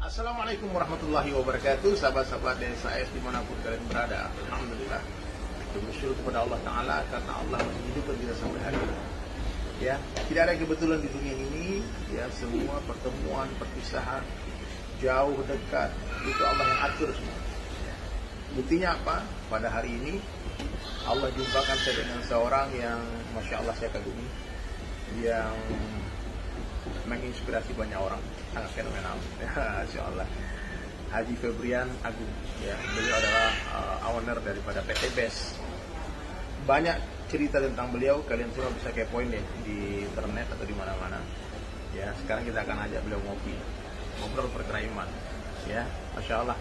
Assalamualaikum warahmatullahi wabarakatuh, sahabat-sahabat DSAS dimanapun kalian berada. Alhamdulillah, kita bersyukur kepada Allah Ta'ala karena Allah masih hidupkan kita sampai hari ini. Ya, tidak ada kebetulan di dunia ini. Ya, semua pertemuan, perpisahan, jauh dekat itu Allah yang atur semua. Buktinya apa? Pada hari ini Allah jumpakan saya dengan seorang yang Masya Allah saya kagumi, yang menginspirasi banyak orang, sangat fenomenal. Masya Allah, Haji Febrian Agung. Ya, beliau adalah owner daripada PT BES. Banyak cerita tentang beliau, kalian semua bisa kepoin deh di internet atau di mana-mana. Ya, sekarang kita akan ajak beliau ngobrol perkara iman. Ya, Masya Allah.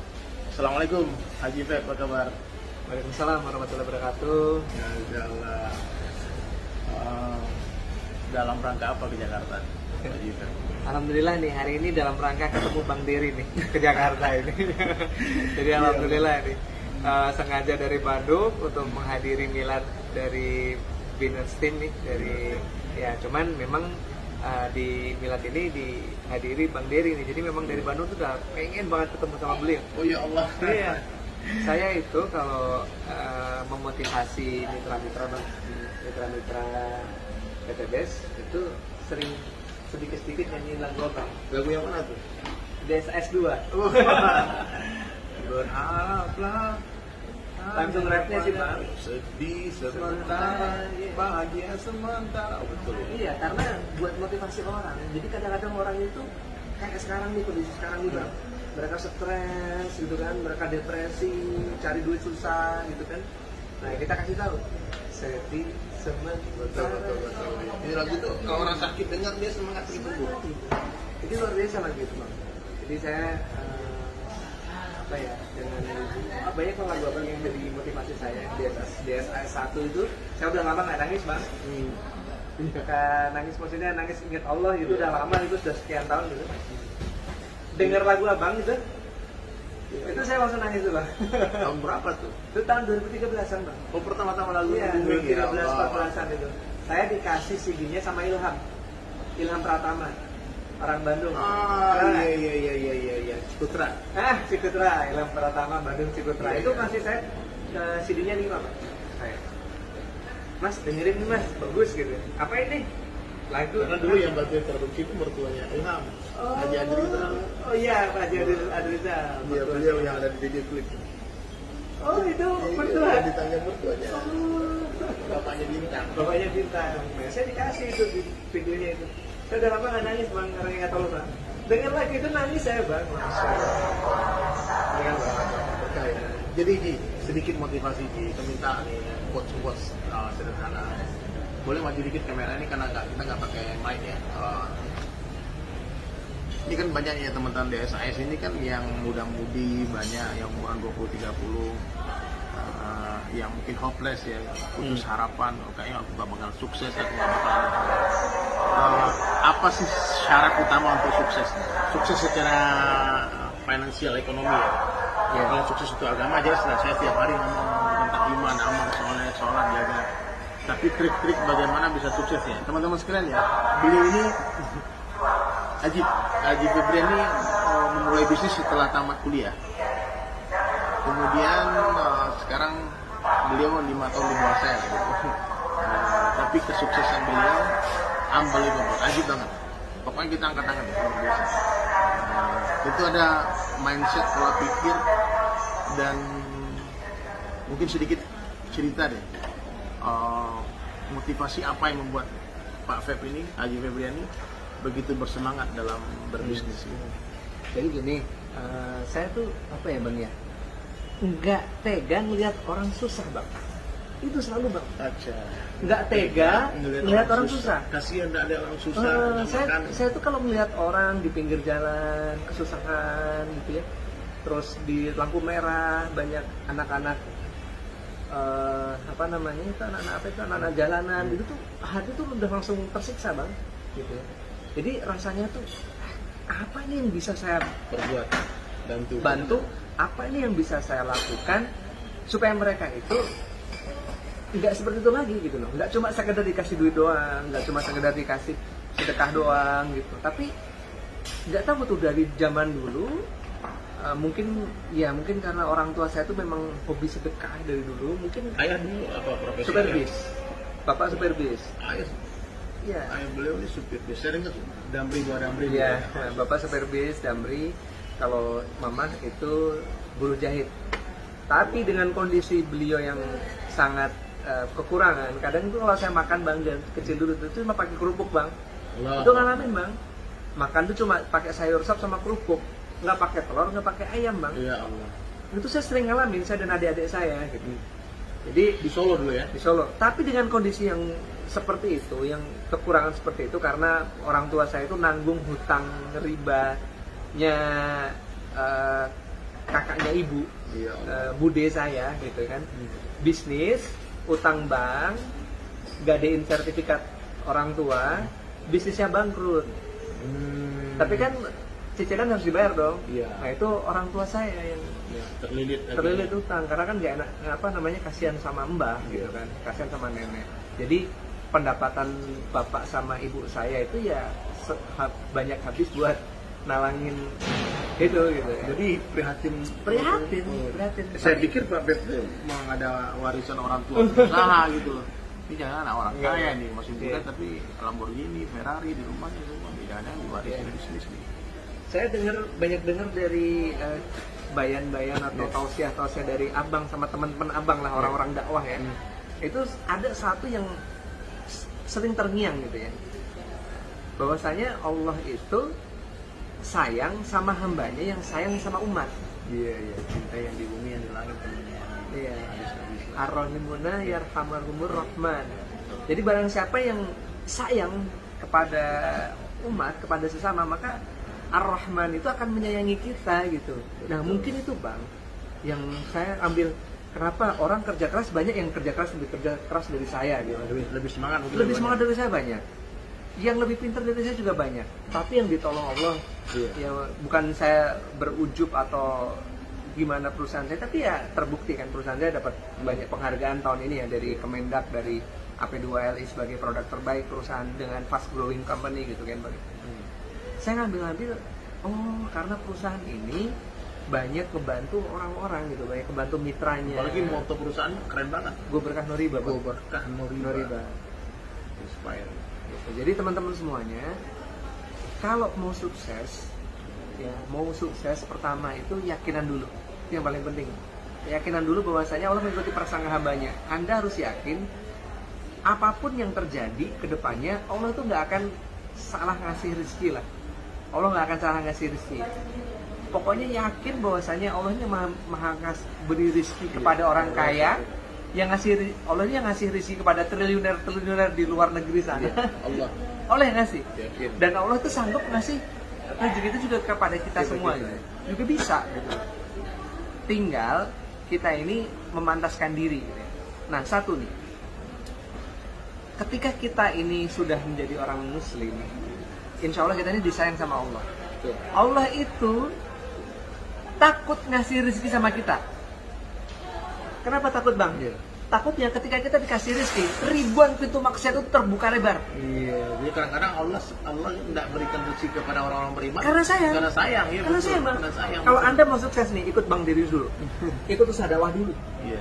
Assalamualaikum Haji Feb, apa kabar? Waalaikumsalam warahmatullahi wabarakatuh. Ya, Masya Allah. Dalam rangka apa ke Jakarta? Haji Feb? Alhamdulillah nih, hari ini dalam rangka ketemu Bang Dery nih ke Jakarta ini. Jadi alhamdulillah nih sengaja dari Bandung untuk menghadiri milad dari Biners Team nih, dari ya cuman memang di milad ini dihadiri Bang Dery nih. Jadi memang dari Bandung tuh udah pengen banget ketemu sama beliau. Oh ya Allah. Iya. Saya itu kalau memotivasi mitra-mitra PT BES itu sering sedikit-sedikit nyanyiin lagu apa? Lagu yang mana tuh? DSS 2. Berharaplah Langsung rapnya sih Bang. Sedih sementara, bahagia sementara. Betul. Iya, karena buat motivasi orang. Jadi kadang-kadang orang itu kayak sekarang nih, kondisi sekarang nih Bang, mereka stres gitu kan, mereka depresi, cari duit susah gitu kan. Nah kita kasih tahu, sedih sementara. Betul. Ini lagu tuh kalau orang sakit dengar dia semangat gitu Bu. Itu luar biasa lagu itu Bang. Jadi saya apa ya, dengan banyak lagu abang yang jadi motivasi saya. DSS 1 itu saya udah lama nggak nangis Bang. Bukan nangis maksudnya nangis ingat Allah gitu, udah lama itu, sudah sekian tahun gitu. Dengar lagu abang gitu, itu saya langsung nangis tuh Bang. Tahun berapa tuh? Itu tahun 2013an Bang. Oh, pertama-tama lagu Iya, booming ya 2013-14an itu. Saya dikasih CD-nya sama Ilham Pratama, orang Bandung. Iya. Cikutra. Cikutra, Ilham Pratama, Bandung Cikutra. Iya, Itu iya. kasih saya CD-nya 5 Pak. Saya, Mas dengerin nih Mas, bagus gitu. Apa ini? Lagu. Karena dulu yang bantuin produksi itu mertuanya Ilham, Haji Adriza. Oh iya, Pak Haji Adriza. Iya, beliau yang ada di video klip. Oh itu mertua. Yang ditanya mertuanya. Bapaknya Bintang. Bapaknya Bintang. Nah, saya dikasih itu di videonya itu. Saya udah lama nggak nangis Bang, karena nggak tahu Bang. Dengar lagi itu nangis saya Bang. Berkah ya. Jadi Ji, sedikit motivasi Ji, kita minta nih quotes sederhana. Boleh maju dikit kamera ini karena kita nggak pakai mic ya. Ini kan banyak ya teman-teman DSAS ini kan yang muda-mudi, banyak yang umuran 20-30, yang mungkin hopeless ya, putus harapan, kayaknya aku gak bakal sukses, aku gak bakal apa sih syarat utama untuk sukses? Sukses secara finansial, ekonomi ya. Ya, kalau sukses itu agama aja lah, saya tiap hari ngomong tentang iman, amal, sholat, jaga. Tapi trik-trik bagaimana bisa sukses ya, teman-teman sekalian ya. Beliau ini Haji Febrian ini memulai bisnis setelah tamat kuliah. Kemudian sekarang beliau 5 tahun di bawah saya gitu. Tapi kesuksesan beliau unbelievable, ajib banget. Pokoknya kita angkat tangan ya, luar biasa. Itu ada mindset, pola pikir, dan mungkin sedikit cerita deh. Motivasi apa yang membuat Pak Feb ini, Haji Febrian ini begitu bersemangat dalam berbisnis ini? Jadi gini, saya tuh apa ya Bang ya, nggak tega melihat orang susah Bang. Itu selalu Bang. Nggak tega melihat orang susah. Kasihan nggak ada orang susah. Saya tuh kalau melihat orang di pinggir jalan kesusahan gitu ya, terus di lampu merah banyak anak-anak anak-anak jalanan gitu tuh, hati tuh udah langsung tersiksa Bang gitu ya. Jadi rasanya tuh apa ini yang bisa saya perbuat, bantu, apa ini yang bisa saya lakukan supaya mereka itu nggak seperti itu lagi gitu loh. Nggak cuma sekedar dikasih duit doang, nggak cuma sekedar dikasih sedekah doang gitu, tapi nggak tahu tuh dari zaman dulu. Mungkin karena orang tua saya tuh memang hobi sedekah dari dulu. Mungkin Ayah dulu apa profesi? supir bis, bapak supir bis. Ayah, Iya. ayah beliau ini supir bis. Saya ingat Damri dua Damri. Iya, bapak supir bis, Damri. Kalau mama itu buruh jahit. Tapi dengan kondisi beliau yang sangat kekurangan, kadang itu kalau saya makan bang, dan kecil dulu itu cuma pakai kerupuk bang. Allah. Itu ngalamin bang. Makan tuh cuma pakai sayur sop sama kerupuk, nggak pakai telur, nggak pakai ayam bang. Ya Allah. Itu saya sering ngalamin, saya dan adik-adik saya gitu. Jadi Di Solo dulu ya? di Solo. Tapi dengan kondisi yang seperti itu, yang kekurangan seperti itu, karena orang tua saya itu nanggung hutang ribanya kakaknya ibu, Iya Allah. bude saya gitu kan. Bisnis, utang bank, gadein sertifikat orang tua, bisnisnya bangkrut. Tapi kan cicilan harus dibayar dong. Iya. Nah itu orang tua saya yang Ya, terlilit. terlilit utang karena kan nggak enak, apa namanya, kasihan sama mbah gitu kan, kasihan sama nenek. Jadi pendapatan bapak sama ibu saya itu ya banyak habis buat nalangin itu gitu ya. Jadi prihatin. prihatin. Saya Tapi- pikir Pak Pep itu mau ada warisan orang tua usaha gitu. Ini jangan anak orang Enggak, kaya enggak. nih, masih muda Iya. tapi Lamborghini, Ferrari di rumahnya semua. Jangan diwarisin Iya. bisnis nih. Saya banyak dengar dari bayan-bayan atau Yes. tausiah-tausiah dari abang sama teman-teman abang lah, orang-orang dakwah ya. Itu ada satu yang sering terngiang gitu ya, bahwasanya Allah itu sayang sama hambanya yang sayang sama umat. Iya, iya. Cinta yang di bumi yang di langit temennya. Iya. Habis-habis. Ar-Rahimuna yarhamahumur Rahman. Jadi barang siapa yang sayang kepada umat, kepada sesama, maka Ar-Rahman itu akan menyayangi kita gitu. Nah, mungkin itu Bang yang saya ambil, kenapa orang kerja keras, banyak yang kerja keras dari saya gitu. Lebih semangat mungkin. Lebih semangat dari saya banyak. Yang lebih pintar dari saya juga banyak. Tapi yang ditolong Allah, Iya. ya bukan saya berujub atau gimana perusahaan saya, tapi ya terbukti kan perusahaan saya dapat banyak penghargaan tahun ini ya, dari Kemendak, dari AP2LI sebagai produk terbaik perusahaan dengan fast growing company gitu kan Bang. Saya ngambil oh karena perusahaan ini banyak kebantu orang-orang gitu, banyak kebantu mitranya. Apalagi moto perusahaan keren banget. Gue berkah Noriba Bang. Gue berkah Noriba. Inspire. Gitu. Jadi teman-teman semuanya, kalau mau sukses, ya mau sukses pertama itu yakinan dulu, itu yang paling penting. Keyakinan dulu bahwasanya Allah mengikuti prasangka hambanya. Anda harus yakin apapun yang terjadi ke depannya, Allah tuh nggak akan salah ngasih rezeki lah. Allah nggak akan salah ngasih rezeki. Pokoknya yakin bahwasanya Allah ini maha beri rezeki kepada orang kaya, yang ngasih Allah ini yang ngasih rezeki kepada triliuner di luar negeri sana. Allah. Allah yang ngasih. Yakin. Dan Allah itu sanggup ngasih rezeki itu juga kepada kita semua gitu. Juga bisa gitu. Tinggal kita ini memantaskan diri gitu ya. Nah, satu nih. Ketika kita ini sudah menjadi orang muslim, insya Allah kita ini disayang sama Allah. Allah itu takut ngasih rezeki sama kita. Kenapa takut Bang? Iya. Takutnya ketika kita dikasih rezeki, ribuan pintu maksiat itu terbuka lebar. Iya, jadi kadang-kadang Allah tidak berikan rezeki kepada orang-orang beriman. Karena sayang. Karena sayang, ya. Karena betul. sayang Bang. Karena sayang. Kalau betul. Anda mau sukses nih, ikut Bang Diri dulu. Ikut usaha dakwah dulu. Iya.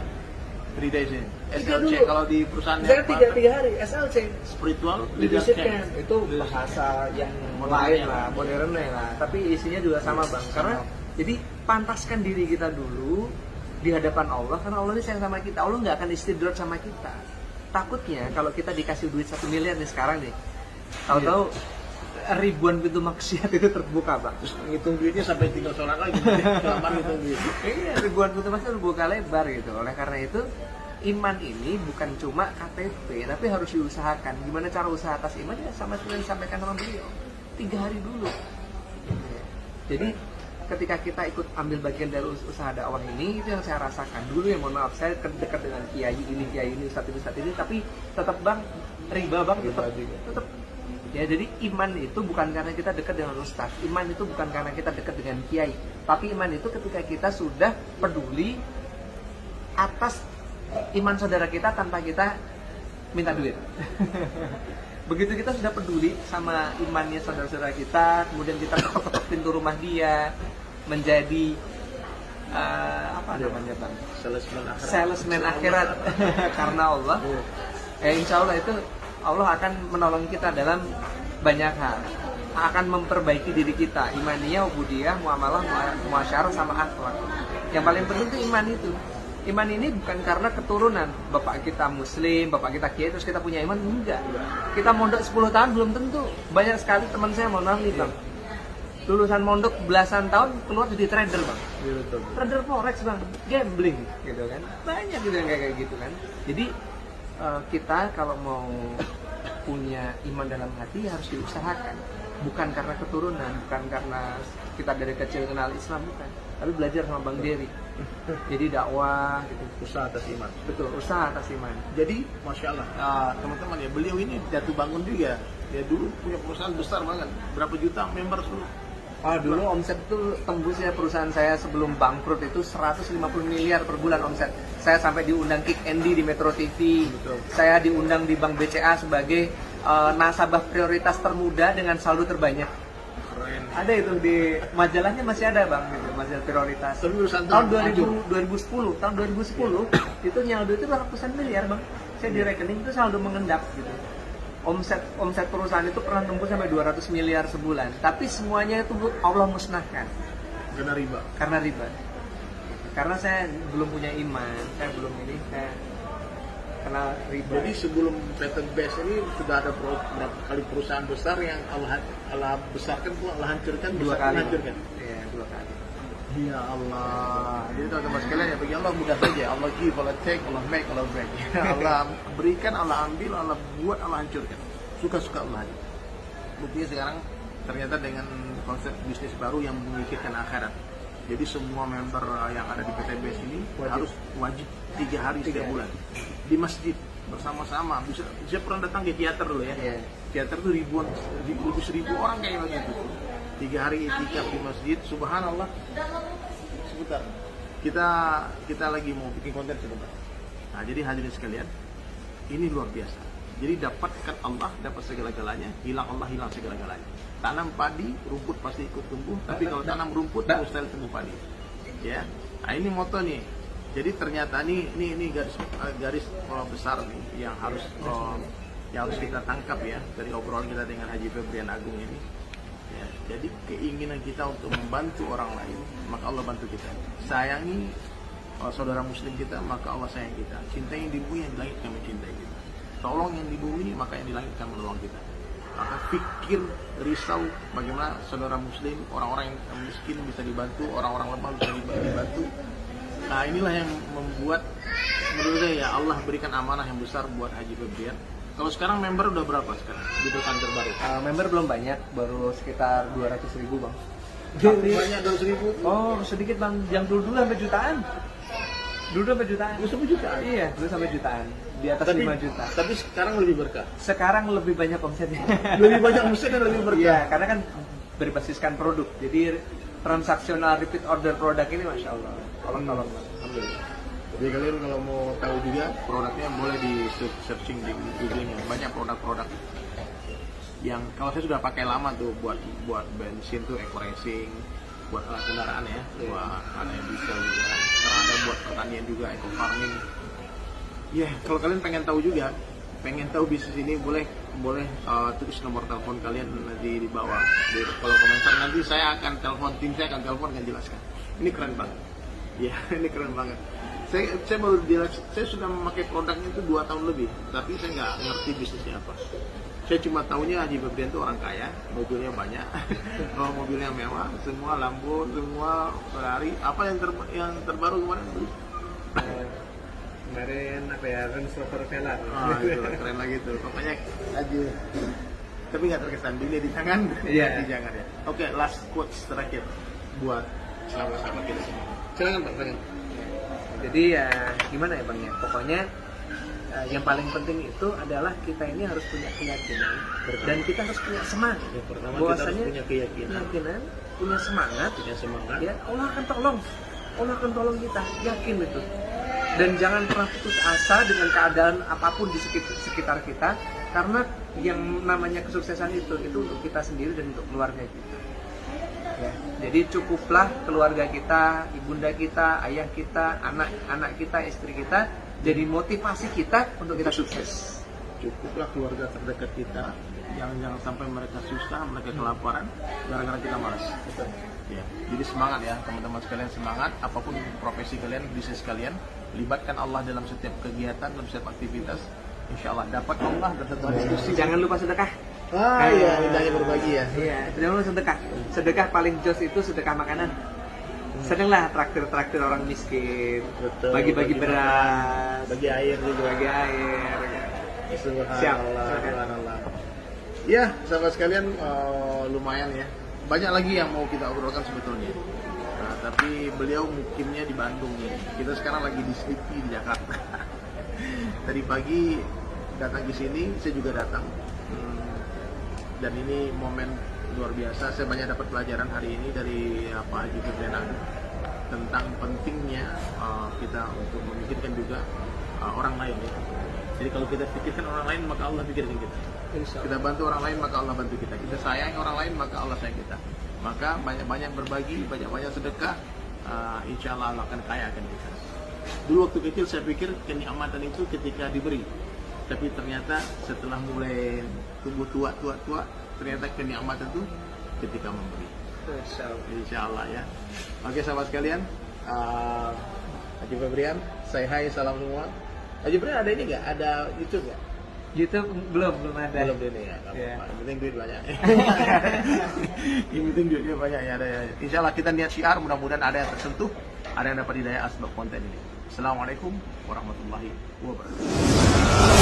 3 days ini. Tiga SLC dulu. kalau di perusahaan Misalnya tiga hari SLC. spiritual Leadership leadership Camp itu bahasa yang Modern lain ya. lah, modern lah. Tapi isinya juga sama Bang. Karena jadi pantaskan diri kita dulu di hadapan Allah, karena Allah ini sayang sama kita. Allah nggak akan istidrat sama kita. Takutnya kalau kita dikasih duit 1 miliar nih sekarang nih, tahu-tahu ribuan pintu maksiat itu terbuka Bang. Terus ngitung duitnya sampai tinggal sholat lagi. Kelamaan ngitung duit. Iya, ribuan pintu maksiat terbuka lebar gitu. Oleh karena itu, iman ini bukan cuma KTP, tapi harus diusahakan. Gimana cara usaha atas iman? Ya sama seperti yang disampaikan sama beliau. 3 hari dulu. Jadi ketika kita ikut ambil bagian dari usaha dakwah ini, itu yang saya rasakan dulu ya. Mohon maaf, saya dekat dengan kiai ini, ustadz ini, tapi tetap Bang, riba Bang, tetap. Ya, jadi iman itu bukan karena kita dekat dengan ustadz, iman itu bukan karena kita dekat dengan kiai, tapi iman itu ketika kita sudah peduli atas iman saudara kita tanpa kita minta duit. Begitu kita sudah peduli sama imannya saudara-saudara kita, kemudian kita ketok-ketok pintu rumah dia, menjadi apa namanya bang? Salesman akhirat karena Allah. Insya Allah itu Allah akan menolong kita dalam banyak hal, akan memperbaiki diri kita, imaniyah, ubudiyah, muamalah, muasyarah sama akhlak. Yang paling penting itu iman itu. Iman ini bukan karena keturunan bapak kita muslim, bapak kita kiai terus kita punya iman, enggak. Kita mondok 10 tahun belum tentu. Banyak sekali teman saya mau nih bang, lulusan mondok belasan tahun keluar jadi trader bang, trader forex bang, gambling gitu kan, banyak gitu yang kayak gitu kan. Jadi kita kalau mau punya iman dalam hati harus diusahakan, bukan karena keturunan, bukan karena kita dari kecil kenal Islam, bukan, tapi belajar sama Bang Dery. Jadi dakwah gitu, Usaha atas iman. betul, usaha atas iman. Jadi masya Allah teman-teman ya, beliau ini jatuh bangun juga. Dia dulu punya perusahaan besar banget, berapa juta member dulu. Dulu omset itu tembus ya, perusahaan saya sebelum bangkrut itu 150 miliar per bulan omset. Saya sampai diundang Kick Andy di Metro TV. Betul. Saya diundang di Bank BCA sebagai nasabah prioritas termuda dengan saldo terbanyak. Keren. Ada itu di majalahnya, masih ada bang, gitu, majalah prioritas. Tapi urusan Tahun maju. 2010 itu nyaldo itu ratusan miliar bang. Saya di rekening itu saldo mengendap gitu. Omset perusahaan itu pernah tembus sampai 200 miliar sebulan, tapi semuanya itu Allah musnahkan karena riba. Karena saya belum punya iman, saya belum ini, saya kena riba. Jadi sebelum PT Best ini sudah ada berapa kali perusahaan besar yang Allah besarkan, Allah hancurkan, dua kali. hancurkan. Iya, 2 kali. Ya Allah. Jadi teman-teman sekalian ya, bagi Allah mudah saja. Allah give, Allah take, Allah make, Allah break. Allah berikan, Allah ambil, Allah buat, Allah hancurkan. Suka-suka Allah. Buktinya sekarang ternyata dengan konsep bisnis baru yang memikirkan akhirat. Jadi semua member yang ada di PT BES ini harus wajib 3 hari setiap bulan di masjid bersama-sama. Bisa pernah datang ke teater dulu ya. Iya. Teater tuh ribu orang kayak begitu. 3 hari itikaf di masjid, subhanallah. Sebentar, kita lagi mau bikin konten sebentar. Nah, jadi hadirin sekalian, ini luar biasa. Jadi dapatkan Allah, dapat segala-galanya. Hilang Allah, hilang segala-galanya. Tanam padi, rumput pasti ikut tumbuh. Tapi kalau tanam rumput, mustahil tumbuh padi. Ya, nah ini moto nih. Jadi ternyata ini garis besar nih yang harus kita tangkap ya dari obrolan kita dengan Haji Febrian Agung ini. Ya, jadi keinginan kita untuk membantu orang lain, maka Allah bantu kita. Sayangi saudara muslim kita, maka Allah sayang kita. Cintai yang di bumi, yang di langit kami cintai kita. Tolong yang di bumi, maka yang di langit akan menolong kita. Maka pikir, risau bagaimana saudara muslim, orang-orang yang miskin bisa dibantu, orang-orang lemah bisa dibantu. Nah, inilah yang membuat menurut saya ya, Allah berikan amanah yang besar buat Haji Febrian. Kalau sekarang member udah berapa sekarang di kantor baru? Member belum banyak, baru sekitar 200.000 bang. Jadi banyak 200.000. Oh, sedikit bang. Yang dulu sampai jutaan. Dulu sampai jutaan. Dulu sampai jutaan. Iya, dulu sampai jutaan. Di atas 5 juta. Tapi sekarang lebih berkah. Sekarang lebih banyak omsetnya. Lebih banyak omset dan lebih berkah. Iya, karena kan berbasiskan produk. Jadi transaksional repeat order produk ini masya Allah. Tolong. Alhamdulillah. Jadi kalian kalau mau tahu juga produknya boleh di searching di Google-nya. Banyak produk-produk yang kalau saya sudah pakai lama tuh buat bensin tuh Eco Racing, buat alat kendaraan ya, buat ada yang bisa juga. Karena ada buat pertanian juga, Eco Farming. Ya, kalau kalian pengen tahu juga, pengen tahu bisnis ini boleh tulis nomor telepon kalian nanti di bawah di kolom komentar. Nanti saya akan telepon, tim saya akan telepon dan jelaskan. Ini keren banget. Ya, ini keren banget. Saya baru saya sudah memakai produknya itu 2 tahun lebih, tapi saya nggak ngerti bisnisnya apa. Saya cuma tahunya Haji Febrian itu orang kaya, mobilnya banyak, mobilnya mewah, semua Lambo, semua Ferrari. Apa yang terbaru kemarin? Kemarin apa ya, Range Rover Velar. Itu keren lagi tuh. Pokoknya Haji. Tapi nggak terkesan, dunia di tangan, Iya. di jangan ya. Oke, last quotes terakhir buat sahabat-sahabat kita semua. Silakan Pak, silakan. Jadi ya gimana ya bang ya, pokoknya yang paling penting itu adalah kita ini harus punya keyakinan dan kita harus punya semangat. Yang pertama bahwasanya kita harus punya keyakinan, punya semangat, ya Allah akan tolong kita, yakin itu. Dan jangan pernah putus asa dengan keadaan apapun di sekitar kita, karena yang namanya kesuksesan itu untuk kita sendiri dan untuk keluarga kita. Ya, jadi cukuplah keluarga kita, ibunda kita, ayah kita, anak-anak kita, istri kita jadi motivasi kita untuk kita sukses. Cukuplah keluarga terdekat kita, jangan sampai mereka susah, mereka kelaparan gara-gara kita malas. Ya, jadi semangat ya teman-teman sekalian, semangat apapun profesi kalian, bisnis kalian, libatkan Allah dalam setiap kegiatan, dalam setiap aktivitas. Insya Allah dapat Allah dan satu diskusi. Jangan lupa sedekah. Iya, indahnya berbagi ya. Iya, jangan lupa sedekah. Sedekah paling jos itu sedekah makanan. Senenglah traktir orang miskin, Betul, bagi-bagi bagi beras, bagi air juga. bagi air. Subhanallah, subhanallah. Ya, sahabat sekalian, lumayan ya. Banyak lagi yang mau kita obrolkan sebetulnya. Nah, tapi beliau mukimnya di Bandung nih. Kita sekarang lagi di Sleepy di Jakarta. Tadi pagi datang ke sini, saya juga datang. Dan ini momen luar biasa. Saya banyak dapat pelajaran hari ini dari Pak Haji Febrian tentang pentingnya kita untuk memikirkan juga orang lain ya. Jadi kalau kita pikirkan orang lain, maka Allah pikirkan kita. Kita bantu orang lain, maka Allah bantu kita. Kita sayang orang lain, maka Allah sayang kita. Maka banyak-banyak berbagi, banyak-banyak sedekah, insya Allah akan kaya akan kita. Dulu waktu kecil saya pikir kenikmatan itu ketika diberi. Tapi ternyata setelah mulai tumbuh tua, ternyata kenikmatan itu ketika memberi. Insya Allah ya. Oke sahabat sekalian, Haji Febrian, say hi, salam semua. Haji Febrian ada ini nggak? Ada YouTube nggak? YouTube belum ada. Belum ini ya. Yeah. Yang penting duit banyak. Yang penting duitnya banyak ya. Ada ya. Insya Allah kita niat syiar, mudah-mudahan ada yang tersentuh, ada yang dapat hidayah asbab konten ini. Assalamualaikum warahmatullahi wabarakatuh.